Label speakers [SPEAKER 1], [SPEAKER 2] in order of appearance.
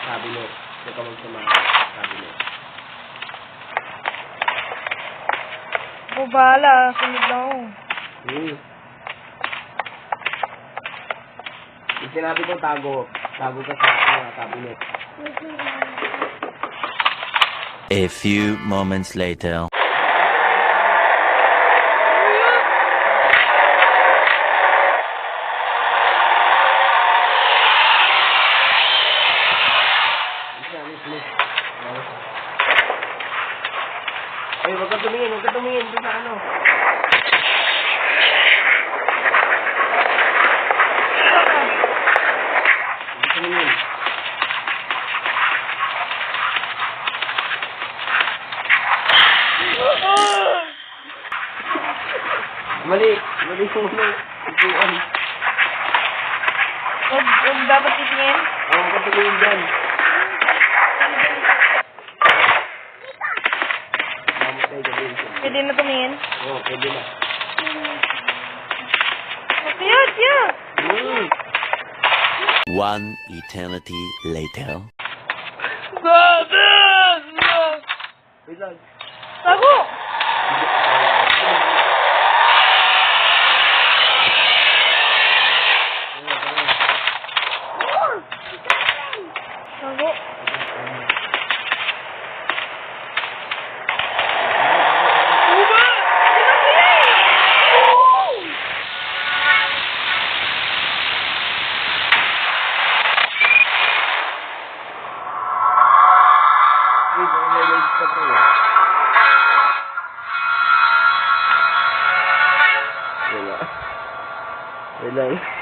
[SPEAKER 1] cabinet. Huwag ka magsamahan. Cabinet.
[SPEAKER 2] Ako bahala. Sunod lang ako.
[SPEAKER 1] Yung sinabi ko tago. Tago ka sa cabinet.
[SPEAKER 3] A few moments later.
[SPEAKER 1] Ay, huwag ka tumingin. Huwag ka tumingin. Ito sa ano. Huwag ka tumingin. Mali. Mali yung ano. Ipuan.
[SPEAKER 2] Huwag dapat titingin.
[SPEAKER 1] Huwag ka tumingin dyan.
[SPEAKER 2] Pwede na tumingin.
[SPEAKER 1] Oo, pwede na.
[SPEAKER 2] Tiyo.
[SPEAKER 3] One eternity later.
[SPEAKER 1] Wait lang.
[SPEAKER 2] Tago! Tago.
[SPEAKER 1] Wait lang.